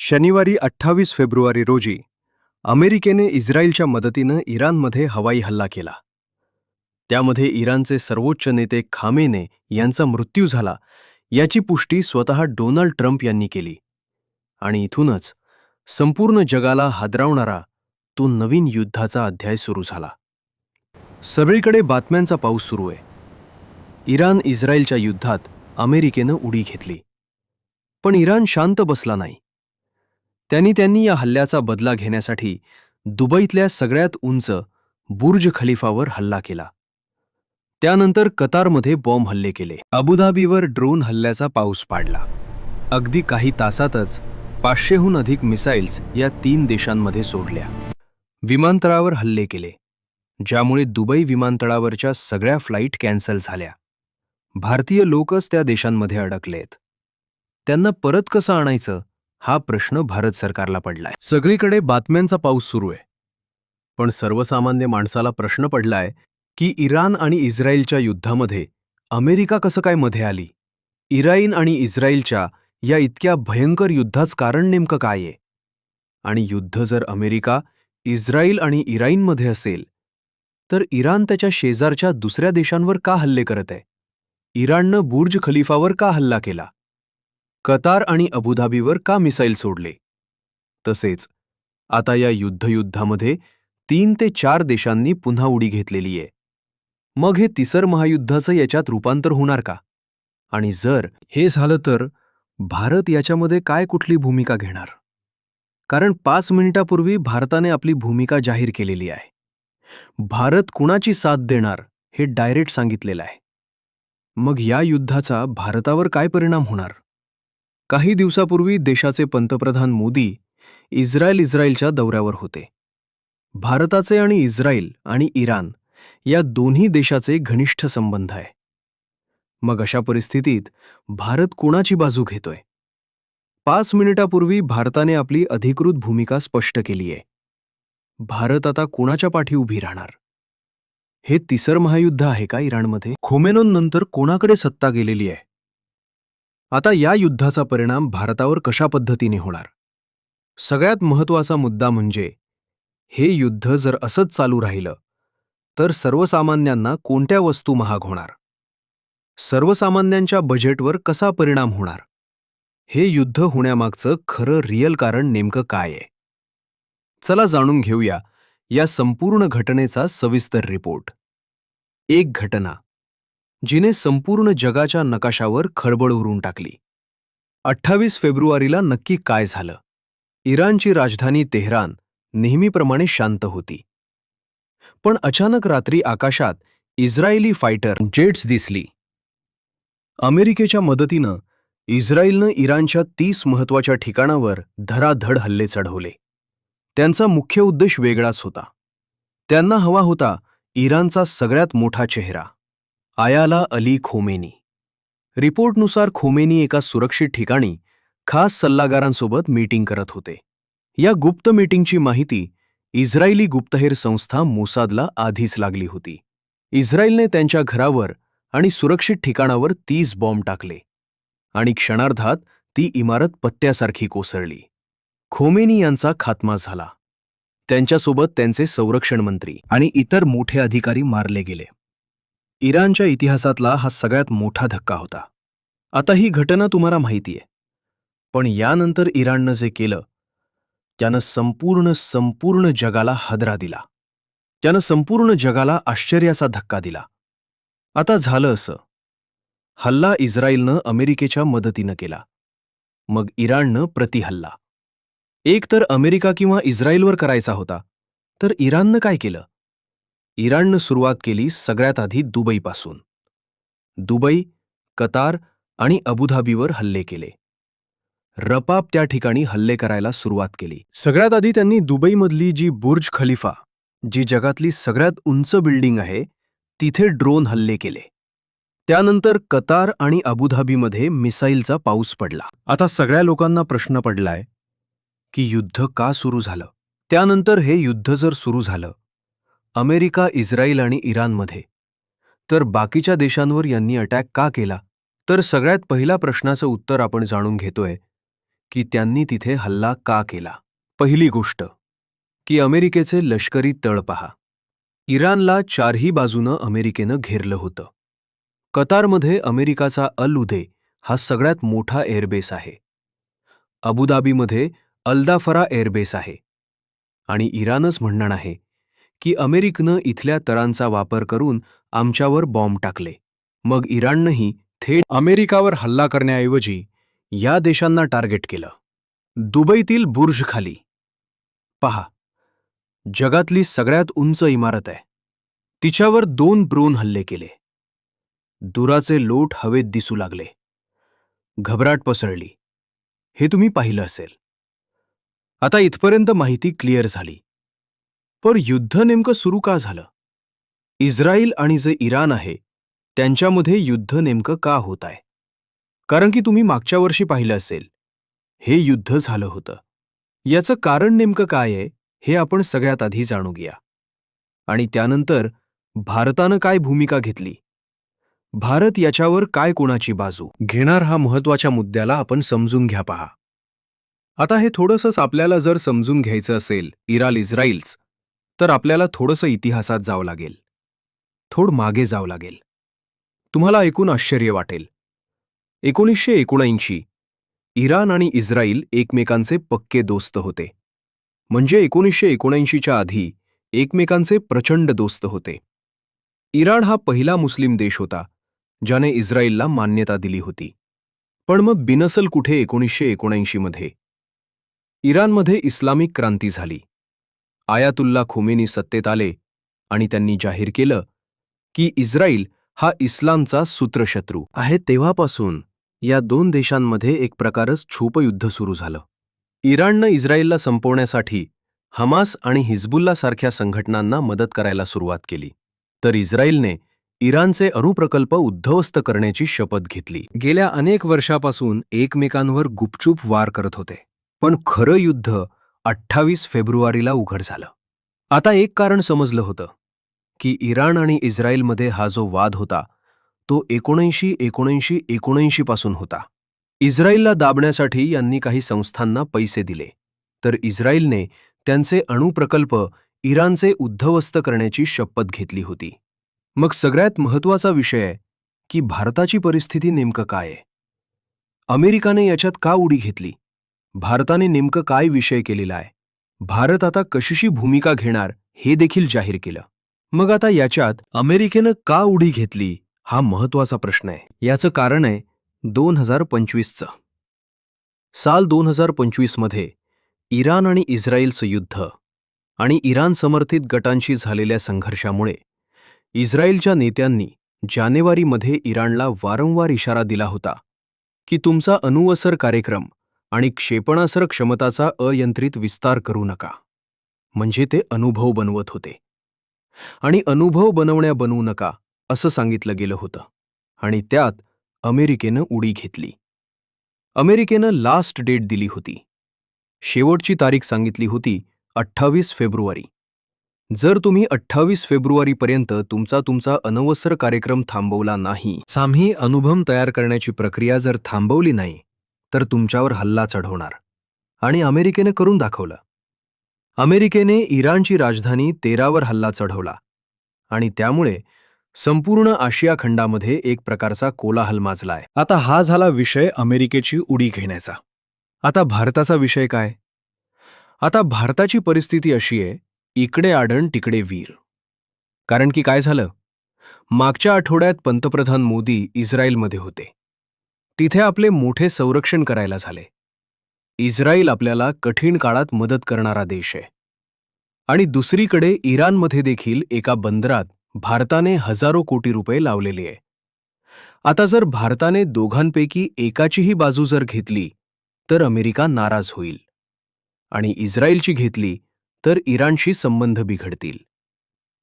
शनिवारी 28 फेब्रुवारी रोजी अमेरिकेने इस्रायलच्या मदतीनं इराणमध्ये हवाई हल्ला केला. त्यामध्ये इराणचे सर्वोच्च नेते खामेने यांचा मृत्यू झाला याची पुष्टी स्वतः डोनाल्ड ट्रम्प यांनी केली. आणि इथूनच संपूर्ण जगाला हादरावणारा तो नवीन युद्धाचा अध्याय सुरू झाला. सगळीकडे बातम्यांचा पाऊस सुरू आहे. इराण इस्रायलच्या युद्धात अमेरिकेनं उडी घेतली. पण इराण शांत बसला नाही. त्यांनी या हल्ल्याचा बदला घेण्यासाठी दुबईतल्या सगळ्यात उंच बुर्ज खलिफावर हल्ला केला. त्यानंतर कतारमध्ये बॉम्ब हल्ले केले. अबुधाबीवर ड्रोन हल्ल्याचा पाऊस पाडला. अगदी काही तासातच 500हून अधिक मिसाईल्स या 3 देशांमध्ये सोडल्या. विमानतळावर हल्ले केले, ज्यामुळे दुबई विमानतळावरच्या सगळ्या फ्लाईट कॅन्सल झाल्या. भारतीय लोकच त्या देशांमध्ये अडकलेत. त्यांना परत कसं आणायचं हा प्रश्न भारत सरकारला पडलाय. सगळीकडे बातम्यांचा पाऊस सुरू आहे. पण सर्वसामान्य माणसाला प्रश्न पडलाय की इराण आणि इस्रायलच्या युद्धामध्ये अमेरिका कसं काय मध्ये आली? इराण आणि इस्रायलच्या या इतक्या भयंकर युद्धाचं कारण नेमकं काय आहे? आणि युद्ध जर अमेरिका, इस्रायल आणि इराणमध्ये असेल तर इराण त्याच्या शेजारच्या दुसऱ्या देशांवर का हल्ले करत आहे? इराणनं बुर्ज खलिफावर का हल्ला केला? कतार आणि अबुधाबीवर का मिसाईल सोडले? तसेच आता या युद्धामध्ये 3 ते 4 देशांनी पुन्हा उडी घेतलेली आहे. मग हे तिसरं महायुद्धाचं याच्यात रूपांतर होणार का? आणि जर हे झालं तर भारत याच्यामध्ये काय कुठली भूमिका घेणार? कारण 5 मिनिटापूर्वी भारताने आपली भूमिका जाहीर केलेली आहे. भारत कुणाची साथ देणार हे डायरेक्ट सांगितलेलं आहे. मग या युद्धाचा भारतावर काय परिणाम होणार? काही दिवसापूर्वी देशाचे पंतप्रधान मोदी इस्रायलच्या दौऱ्यावर होते. भारताचे आणि इस्रायल आणि इराण या दोन्ही देशाचे घनिष्ठ संबंध आहे. मग अशा परिस्थितीत भारत कोणाची बाजू घेतोय? 5 मिनिटापूर्वी भारताने आपली अधिकृत भूमिका स्पष्ट केली आहे. भारत आता कोणाच्या पाठी उभी राहणार? हे तिसरं महायुद्ध आहे का इराणमध्ये? खोमेनोंनंतर कोणाकडे सत्ता गेलेली आहे? आता या युद्धाचा परिणाम भारतावर कशा पद्धतीने होणार? सगळ्यात महत्त्वाचा मुद्दा म्हणजे हे युद्ध जर असंच चालू राहिलं तर सर्वसामान्यांना कोणत्या वस्तू महाग होणार? सर्वसामान्यांच्या बजेटवर कसा परिणाम होणार? हे युद्ध होण्यामागचं खरं रियल कारण नेमकं काय आहे? चला जाणून घेऊया या संपूर्ण घटनेचा सविस्तर रिपोर्ट. एक घटना जिने संपूर्ण जगाच्या नकाशावर खळबळ उडवून टाकली. 28 फेब्रुवारीला नक्की काय झालं? इराणची राजधानी तेहरान नेहमीप्रमाणे शांत होती. पण अचानक रात्री आकाशात इस्रायली फायटर जेट्स दिसली. अमेरिकेच्या मदतीनं इस्रायलनं इराणच्या 30 महत्त्वाच्या ठिकाणावर धडाधड हल्ले चढवले. त्यांचा मुख्य उद्देश वेगळाच होता. त्यांना हवा होता इराणचा सगळ्यात मोठा चेहरा, आयाला अली खोमेनी. रिपोर्टनुसार खोमेनी एका सुरक्षित ठिकाणी खास सल्लागारांसोबत मीटिंग करत होते. या गुप्त मीटिंगची माहिती इस्रायली गुप्तहेर संस्था मोसादला आधीच लागली होती. इस्रायलने त्यांच्या घरावर आणि सुरक्षित ठिकाणावर 30 बॉम्ब टाकले आणि क्षणार्धात ती इमारत पत्त्यासारखी कोसळली. खोमेनी यांचा खात्मा झाला. त्यांच्यासोबत त्यांचे संरक्षण मंत्री आणि इतर मोठे अधिकारी मारले गेले. इराणच्या इतिहासातला हा सगळ्यात मोठा धक्का होता. आता ही घटना तुम्हाला माहिती आहे. पण यानंतर इराणनं जे केलं त्यानं संपूर्ण जगाला हादरा दिला. त्यानं संपूर्ण जगाला आश्चर्याचा धक्का दिला. आता झालं असं, हल्ला इस्रायलनं अमेरिकेच्या मदतीनं केला. मग इराणनं प्रतिहल्ला. एक तर अमेरिका किंवा इस्रायलवर करायचा होता, तर इराणनं काय केलं? इराणनं सुरुवात केली सगळ्यात आधी दुबईपासून. दुबई, कतार आणि अबुधाबीवर हल्ले केले. रपाप त्या ठिकाणी हल्ले करायला सुरुवात केली. सगळ्यात आधी त्यांनी दुबईमधली जी बुर्ज खलिफा, जी जगातली सगळ्यात उंच बिल्डिंग आहे, तिथे ड्रोन हल्ले केले. त्यानंतर कतार आणि अबुधाबीमध्ये मिसाईलचा पाऊस पडला. आता सगळ्या लोकांना प्रश्न पडलाय की युद्ध का सुरू झालं? त्यानंतर हे युद्ध जर सुरू झालं अमेरिका, इस्रायल आणि इराणमध्ये, तर बाकीच्या देशांवर यांनी अटॅक का केला? तर सगळ्यात पहिल्या प्रश्नाचं उत्तर आपण जाणून घेतोय की त्यांनी तिथे हल्ला का केला. पहिली गोष्ट की अमेरिकेचे लष्करी तळ पहा. इराणला चारही बाजूनं अमेरिकेनं घेरलं होतं. कतारमध्ये अमेरिकाचा अल उदे हा सगळ्यात मोठा एअरबेस आहे. अबुधाबीमध्ये अल्दाफरा एअरबेस आहे. आणि इराणच म्हणणार आहे की अमेरिकनं इथल्या तळांचा वापर करून आमच्यावर बॉम्ब टाकले. मग इराणनंही थेट अमेरिकावर हल्ला करण्याऐवजी या देशांना टार्गेट केलं. दुबईतील बुर्ज खाली पहा, जगातली सगळ्यात उंच इमारत आहे. तिच्यावर 2 ड्रोन हल्ले केले. धुराचे लोट हवेत दिसू लागले. घबराट पसरली. हे तुम्ही पाहिलं असेल. आता इथपर्यंत माहिती क्लिअर झाली. पण युद्ध नेमकं सुरू का झालं? इस्रायल आणि जे इराण आहे त्यांच्यामध्ये युद्ध नेमकं का होत आहे? कारण की तुम्ही मागच्या वर्षी पाहिलं असेल, हे युद्ध झालं होतं. याचं कारण नेमकं काय आहे हे आपण सगळ्यात आधी जाणून घ्या. आणि त्यानंतर भारतानं काय भूमिका घेतली, भारत याच्यावर काय कोणाची बाजू घेणार, हा महत्त्वाच्या मुद्द्याला आपण समजून घ्या. पहा, आता हे थोडंसंच आपल्याला जर समजून घ्यायचं असेल इस्रायल्स, तर आपल्याला थोडंसं इतिहासात जावं लागेल, थोडं मागे जावं लागेल. तुम्हाला ऐकून आश्चर्य वाटेल. 1979 इराण आणि इस्रायल एकमेकांचे पक्के दोस्त होते. म्हणजे 1979च्या आधी एकमेकांचे प्रचंड दोस्त होते. इराण हा पहिला मुस्लिम देश होता ज्याने इस्रायलला मान्यता दिली होती. पण मग बिनसल कुठे 1979 मध्ये इराणमध्ये इस्लामिक क्रांती झाली. आयातुल्ला खोमेनी सत्तेत आले आणि त्यांनी जाहीर केलं की इस्रायल हा इस्लामचा सूत्रशत्रू आहे. तेव्हापासून या दोन देशांमध्ये एक प्रकारच छुपयुद्ध सुरू झालं. इराणनं इस्रायलला संपवण्यासाठी हमास आणि हिजबुल्ला सारख्या संघटनांना मदत करायला सुरुवात केली. तर इस्रायलने इराणचे अणुप्रकल्प उद्ध्वस्त करण्याची शपथ घेतली. गेल्या अनेक वर्षापासून एकमेकांवर गुपचूप वार करत होते. पण खरं युद्ध 28 फेब्रुवारीला उघड झालं. आता एक कारण समजलं होतं की इराण आणि इस्रायलमध्ये हा जो वाद होता तो 1979 पासून होता. इस्रायलला दाबण्यासाठी यांनी काही संस्थांना पैसे दिले, तर इस्रायलने त्यांचे अणुप्रकल्प इराणचे उद्ध्वस्त करण्याची शपथ घेतली होती. मग सगळ्यात महत्त्वाचा विषय आहे की भारताची परिस्थिती नेमकं काय आहे? अमेरिकाने याच्यात का उडी घेतली? भारताने नेमकं काय विषय केलेला आहे? भारत आता कशीशी भूमिका घेणार हे देखील जाहीर केलं. मग आता याच्यात अमेरिकेनं का उडी घेतली हा महत्त्वाचा प्रश्न आहे. याचं कारण आहे 2025चं साल. 2025 मध्ये इराण आणि इस्रायलचं युद्ध आणि इराण समर्थित गटांशी झालेल्या संघर्षामुळे इस्रायलच्या नेत्यांनी जानेवारीमध्ये इराणला वारंवार इशारा दिला होता की तुमचा अणुअस्त्र कार्यक्रम आणि क्षेपणास्त्र क्षमताचा अनियंत्रित विस्तार करू नका. म्हणजे ते अनुभव बनवत होते. आणि अनुभव बनवू नका असं सांगितलं गेलं होतं. आणि त्यात अमेरिकेनं उडी घेतली. अमेरिकेनं लास्ट डेट दिली होती. शेवटची तारीख सांगितली होती 28 फेब्रुवारी. जर तुम्ही 28 फेब्रुवारीपर्यंत तुमचा अण्वस्त्र कार्यक्रम थांबवला नाही, सामही अनुभव तयार करण्याची प्रक्रिया जर थांबवली नाही, तर तुमच्यावर हल्ला चढवणार. आणि अमेरिकेने करून दाखवलं. अमेरिकेने इराणची राजधानी तेहरानवर हल्ला चढवला आणि त्यामुळे संपूर्ण आशिया खंडामध्ये एक प्रकारचा कोलाहल माजलाय. आता हा झाला विषय अमेरिकेची उडी घेण्याचा. आता भारताचा विषय काय? आता भारताची परिस्थिती अशी आहे, इकडे आडण तिकडे वीर. कारण की काय झालं, मागच्या आठवड्यात पंतप्रधान मोदी इस्रायलमध्ये होते. तिथे आपले मोठे संरक्षण करायला झाले. इस्रायल आपल्याला कठीण काळात मदत करणारा देश आहे. आणि दुसरीकडे इराणमध्ये देखील एका बंदरात भारताने हजारो कोटी रुपये लावलेले आहे. आता जर भारताने दोघांपैकी एकाचीही बाजू जर घेतली तर अमेरिका नाराज होईल आणि इस्रायलची घेतली तर इराणशी संबंध बिघडतील.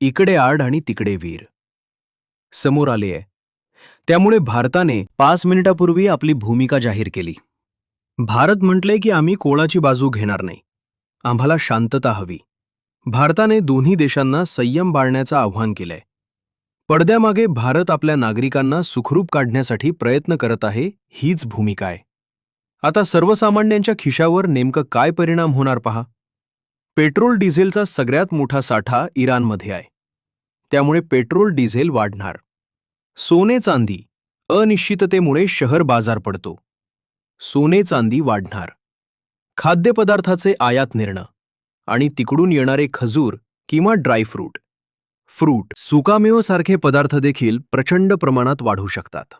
इकडे आड आणि तिकडे वीर समोर आले आहे. त्यामुळे भारताने 5 मिनिटापूर्वी आपली भूमिका जाहीर केली. भारत म्हटले की आम्ही कोणाची बाजू घेणार नाही, आम्हाला शांतता हवी. भारताने दोन्ही देशांना संयम बाळगण्याचं आव्हान केलंय. पडद्यामागे भारत आपल्या नागरिकांना सुखरूप काढण्यासाठी प्रयत्न करत आहे, हीच भूमिका आहे. आता सर्वसामान्यांच्या खिशावर नेमकं काय परिणाम होणार पहा. पेट्रोल डिझेलचा सगळ्यात मोठा साठा इराणमध्ये आहे. त्यामुळे पेट्रोल डिझेल वाढणार. सोने चांदी अनिश्चिततेमुळे शहर बाजार पडतो. सोने चांदी वाढणार. खाद्यपदार्थाचे आयात निर्णय आणि तिकडून येणारे खजूर किंवा ड्रायफ्रूट सुकामेव सारखे पदार्थ देखील प्रचंड प्रमाणात वाढू शकतात.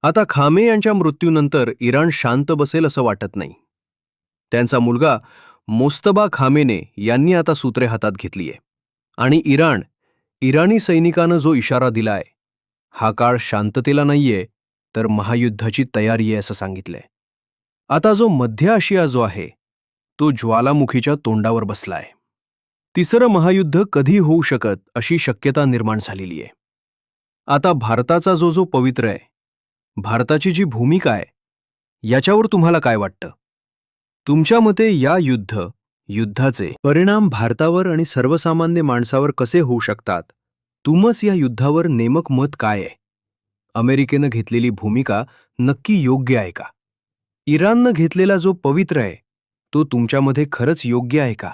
आता खामे यांच्या मृत्यूनंतर इराण शांत बसेल असं वाटत नाही. त्यांचा मुलगा मोस्तबा खामेने यांनी आता सूत्रे हातात घेतली आहे आणि इराणी सैनिकानं जो इशारा दिलाय, हा काळ शांततेला नाहीये तर महायुद्धाची तयारी आहे असं सांगितलंय. आता जो मध्य आशिया जो आहे तो ज्वालामुखीच्या तोंडावर बसलाय. तिसरं महायुद्ध कधी होऊ शकत अशी शक्यता निर्माण झालेली आहे. आता भारताचा जो पवित्र आहे, भारताची जी भूमिका आहे, याच्यावर तुम्हाला काय वाटतं? तुमच्या मते या युद्धाचे परिणाम भारतावर आणि सर्वसामान्य माणसावर कसे होऊ शकतात? तुमस या युद्धावर नेमक मत काय आहे? अमेरिकेनं घेतलेली भूमिका नक्की योग्य आहे का? इराणनं घेतलेला जो पवित्र आहे तो तुमच्यामध्ये खरंच योग्य आहे का?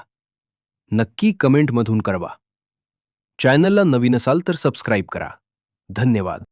नक्की कमेंटमधून कळवा. चॅनलला नवीन असाल तर सबस्क्राईब करा. धन्यवाद.